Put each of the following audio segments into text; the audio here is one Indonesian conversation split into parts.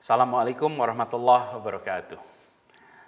Assalamualaikum warahmatullahi wabarakatuh.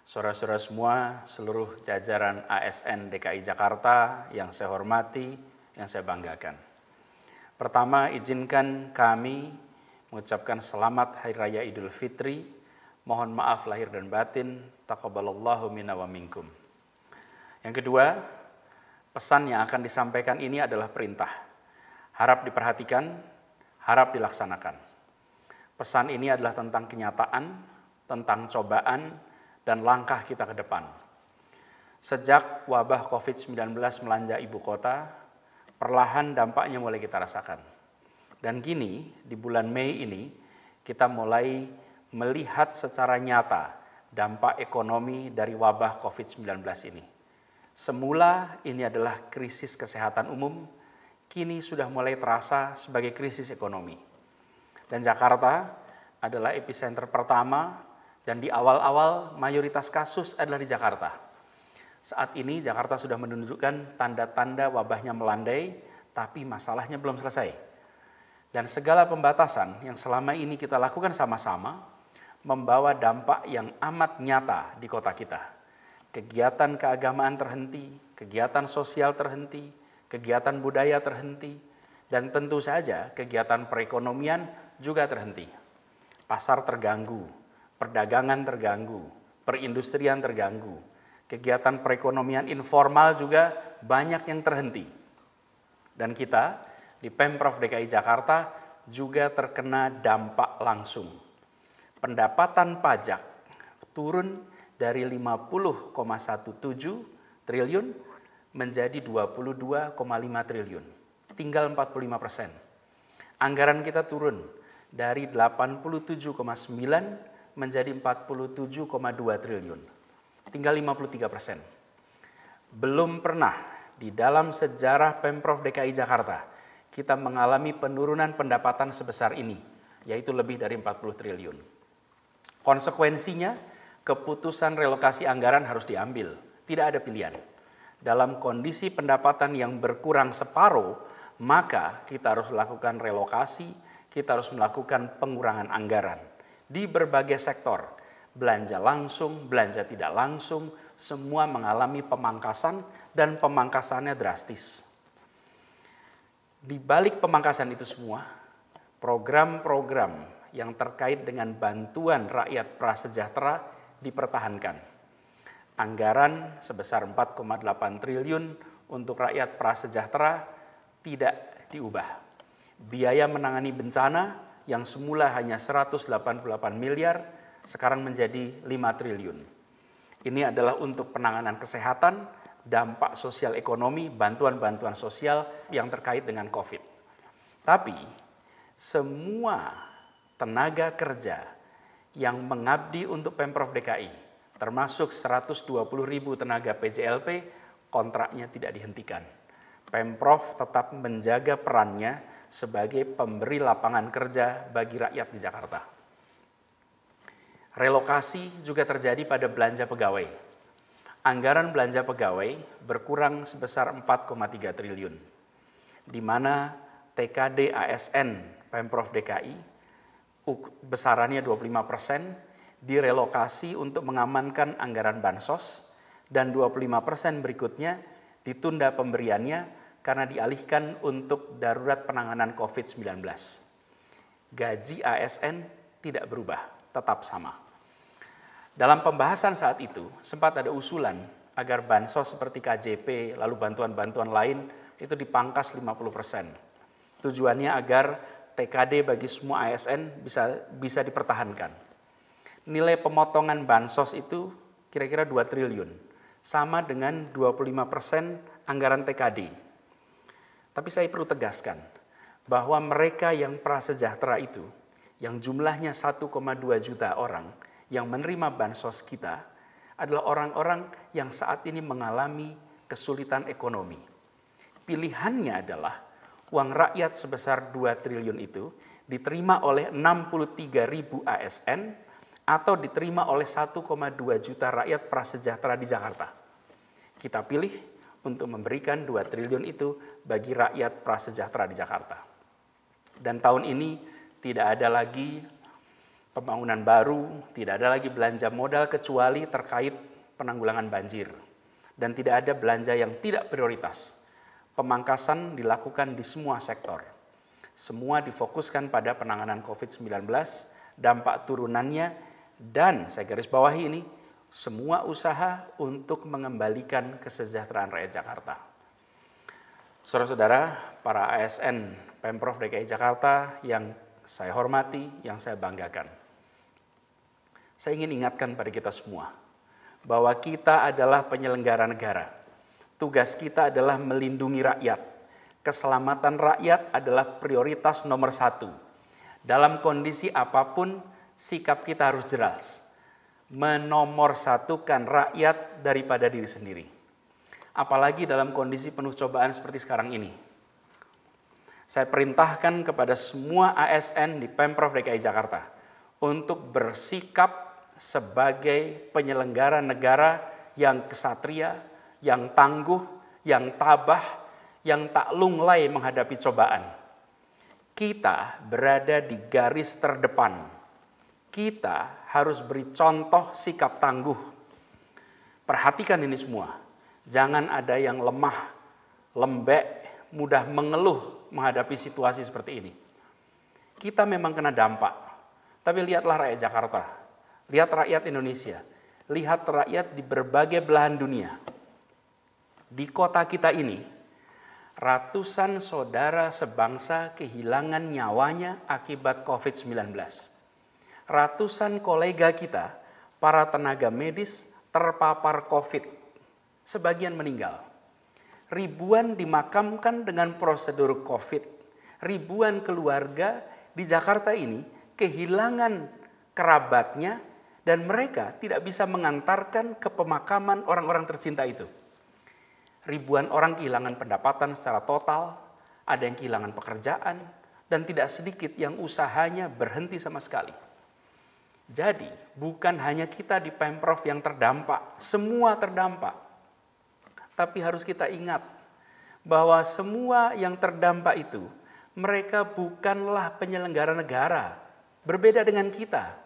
Saudara-saudara semua, seluruh jajaran ASN DKI Jakarta yang saya hormati, yang saya banggakan. Pertama, izinkan kami mengucapkan selamat Hari Raya Idul Fitri. Mohon maaf lahir dan batin. Taqabbalallahu minna wa minkum. Yang kedua, pesan yang akan disampaikan ini adalah perintah. Harap diperhatikan, harap dilaksanakan. Pesan ini adalah tentang kenyataan, tentang cobaan, dan langkah kita ke depan. Sejak wabah COVID-19 melanda ibu kota, perlahan dampaknya mulai kita rasakan. Dan kini, di bulan Mei ini, kita mulai melihat secara nyata dampak ekonomi dari wabah COVID-19 ini. Semula ini adalah krisis kesehatan umum, kini sudah mulai terasa sebagai krisis ekonomi. Dan Jakarta adalah epicenter pertama dan di awal-awal mayoritas kasus adalah di Jakarta. Saat ini Jakarta sudah menunjukkan tanda-tanda wabahnya melandai, tapi masalahnya belum selesai. Dan segala pembatasan yang selama ini kita lakukan sama-sama membawa dampak yang amat nyata di kota kita. Kegiatan keagamaan terhenti, kegiatan sosial terhenti, kegiatan budaya terhenti, dan tentu saja kegiatan perekonomian juga terhenti. Pasar terganggu, perdagangan terganggu, perindustrian terganggu, kegiatan perekonomian informal juga banyak yang terhenti. Dan kita di Pemprov DKI Jakarta juga terkena dampak langsung. Pendapatan pajak turun dari 50,17 triliun menjadi 22,5 triliun. Tinggal 45%. Anggaran kita turun dari 87,9 menjadi 47,2 triliun. Tinggal 53%. Belum pernah di dalam sejarah Pemprov DKI Jakarta kita mengalami penurunan pendapatan sebesar ini, yaitu lebih dari 40 triliun. Konsekuensinya, keputusan relokasi anggaran harus diambil. Tidak ada pilihan. Dalam kondisi pendapatan yang berkurang separuh, maka kita harus melakukan relokasi, kita harus melakukan pengurangan anggaran di berbagai sektor. Belanja langsung, belanja tidak langsung, semua mengalami pemangkasan dan pemangkasannya drastis. Di balik pemangkasan itu semua, program-program yang terkait dengan bantuan rakyat prasejahtera dipertahankan. Anggaran sebesar 4,8 triliun untuk rakyat prasejahtera tidak diubah. Biaya menangani bencana yang semula hanya 188 miliar, sekarang menjadi 5 triliun. Ini adalah untuk penanganan kesehatan, dampak sosial ekonomi, bantuan-bantuan sosial yang terkait dengan COVID. Tapi, semua tenaga kerja yang mengabdi untuk Pemprov DKI, termasuk 120.000 tenaga PJLP, kontraknya tidak dihentikan. Pemprov tetap menjaga perannya sebagai pemberi lapangan kerja bagi rakyat di Jakarta. Relokasi juga terjadi pada belanja pegawai. Anggaran belanja pegawai berkurang sebesar 4,3 triliun, di mana TKD ASN Pemprov DKI besarannya 25% direlokasi untuk mengamankan anggaran bansos, dan 25% berikutnya ditunda pemberiannya karena dialihkan untuk darurat penanganan COVID-19. Gaji ASN tidak berubah, tetap sama. Dalam pembahasan saat itu, sempat ada usulan agar bansos seperti KJP, lalu bantuan-bantuan lain itu dipangkas 50%. Tujuannya agar TKD bagi semua ASN bisa dipertahankan. Nilai pemotongan bansos itu kira-kira 2 triliun, sama dengan 25% anggaran TKD. Tapi saya perlu tegaskan bahwa mereka yang prasejahtera itu, yang jumlahnya 1,2 juta orang yang menerima bansos kita, adalah orang-orang yang saat ini mengalami kesulitan ekonomi. Pilihannya adalah uang rakyat sebesar 2 triliun itu diterima oleh 63.000 ASN atau diterima oleh 1,2 juta rakyat prasejahtera di Jakarta. Kita pilih untuk memberikan 2 triliun itu bagi rakyat prasejahtera di Jakarta. Dan tahun ini tidak ada lagi Pembangunan baru, tidak ada lagi belanja modal kecuali terkait penanggulangan banjir. Dan tidak ada belanja yang tidak prioritas. Pemangkasan dilakukan di semua sektor. Semua difokuskan pada penanganan COVID-19, dampak turunannya, dan saya garis bawahi ini, semua usaha untuk mengembalikan kesejahteraan rakyat Jakarta. Saudara-saudara, para ASN Pemprov DKI Jakarta yang saya hormati, yang saya banggakan. Saya ingin ingatkan pada kita semua, bahwa kita adalah penyelenggara negara. Tugas kita adalah melindungi rakyat. Keselamatan rakyat adalah prioritas nomor 1. Dalam kondisi apapun, sikap kita harus jelas. Menomorsatukan rakyat daripada diri sendiri. Apalagi dalam kondisi penuh cobaan seperti sekarang ini. Saya perintahkan kepada semua ASN di Pemprov DKI Jakarta untuk bersikap sebagai penyelenggara negara yang kesatria, yang tangguh, yang tabah, yang tak lunglai menghadapi cobaan. Kita berada di garis terdepan. Kita harus beri contoh sikap tangguh. Perhatikan ini semua. Jangan ada yang lemah, lembek, mudah mengeluh menghadapi situasi seperti ini. Kita memang kena dampak, tapi lihatlah rakyat Jakarta. Lihat rakyat Indonesia, lihat rakyat di berbagai belahan dunia. Di kota kita ini, ratusan saudara sebangsa kehilangan nyawanya akibat COVID-19. Ratusan kolega kita, para tenaga medis terpapar COVID. Sebagian meninggal. Ribuan dimakamkan dengan prosedur COVID. Ribuan keluarga di Jakarta ini kehilangan kerabatnya, dan mereka tidak bisa mengantarkan ke pemakaman orang-orang tercinta itu. Ribuan orang kehilangan pendapatan secara total, ada yang kehilangan pekerjaan, dan tidak sedikit yang usahanya berhenti sama sekali. Jadi, bukan hanya kita di Pemprov yang terdampak, semua terdampak. Tapi harus kita ingat bahwa semua yang terdampak itu, mereka bukanlah penyelenggara negara. Berbeda dengan kita.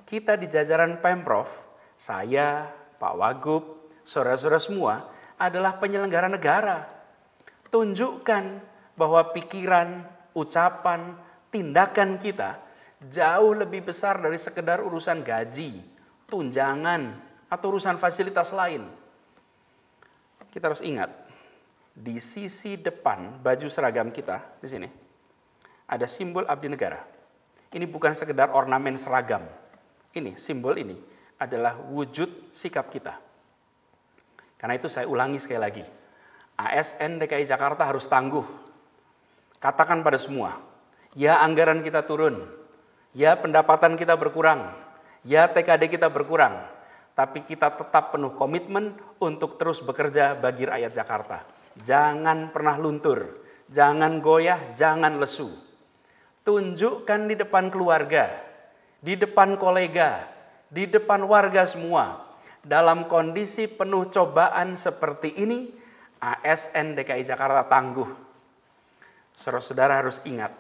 Kita di jajaran Pemprov, saya, Pak Wagub, saudara-saudara semua adalah penyelenggara negara. Tunjukkan bahwa pikiran, ucapan, tindakan kita jauh lebih besar dari sekedar urusan gaji, tunjangan, atau urusan fasilitas lain. Kita harus ingat, di sisi depan baju seragam kita, di sini, ada simbol abdi negara. Ini bukan sekedar ornamen seragam. Ini, simbol ini adalah wujud sikap kita. Karena itu saya ulangi sekali lagi, ASN DKI Jakarta harus tangguh. Katakan pada semua, ya anggaran kita turun, ya pendapatan kita berkurang, ya TKD kita berkurang, tapi kita tetap penuh komitmen untuk terus bekerja bagi rakyat Jakarta. Jangan pernah luntur, jangan goyah, jangan lesu. Tunjukkan di depan keluarga, di depan kolega, di depan warga semua. Dalam kondisi penuh cobaan seperti ini, ASN DKI Jakarta tangguh. Saudara-saudara harus ingat,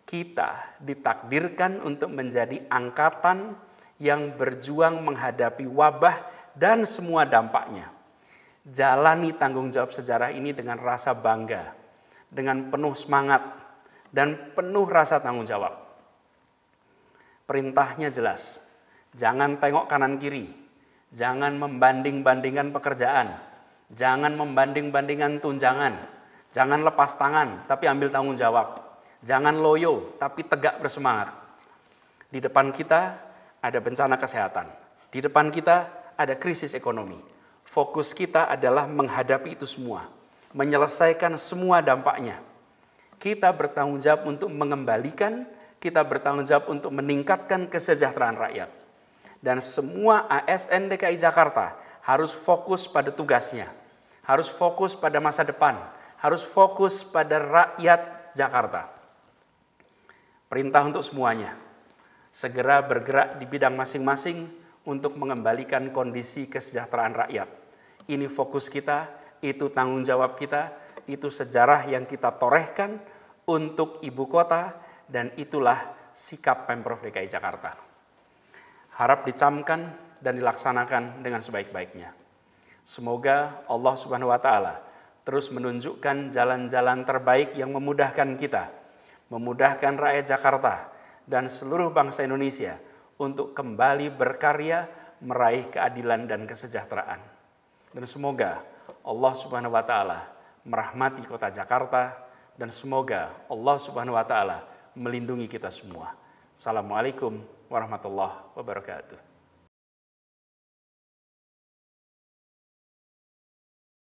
kita ditakdirkan untuk menjadi angkatan yang berjuang menghadapi wabah dan semua dampaknya. Jalani tanggung jawab sejarah ini dengan rasa bangga, dengan penuh semangat, dan penuh rasa tanggung jawab. Perintahnya jelas, jangan tengok kanan kiri, jangan membanding-bandingkan pekerjaan, jangan membanding-bandingkan tunjangan, jangan lepas tangan tapi ambil tanggung jawab, jangan loyo tapi tegak bersemangat. Di depan kita ada bencana kesehatan, di depan kita ada krisis ekonomi. Fokus kita adalah menghadapi itu semua, menyelesaikan semua dampaknya. Kita bertanggung jawab untuk mengembalikan, kita bertanggung jawab untuk meningkatkan kesejahteraan rakyat. Dan semua ASN DKI Jakarta harus fokus pada tugasnya, harus fokus pada masa depan, harus fokus pada rakyat Jakarta. Perintah untuk semuanya, segera bergerak di bidang masing-masing untuk mengembalikan kondisi kesejahteraan rakyat. Ini fokus kita, itu tanggung jawab kita, itu sejarah yang kita torehkan untuk ibu kota, dan itulah sikap Pemprov DKI Jakarta. Harap dicamkan dan dilaksanakan dengan sebaik-baiknya. Semoga Allah Subhanahu wa Ta'ala terus menunjukkan jalan-jalan terbaik yang memudahkan kita, memudahkan rakyat Jakarta dan seluruh bangsa Indonesia untuk kembali berkarya meraih keadilan dan kesejahteraan. Dan semoga Allah Subhanahu wa Ta'ala merahmati kota Jakarta dan semoga Allah Subhanahu wa Ta'ala melindungi kita semua. Assalamualaikum warahmatullahi wabarakatuh.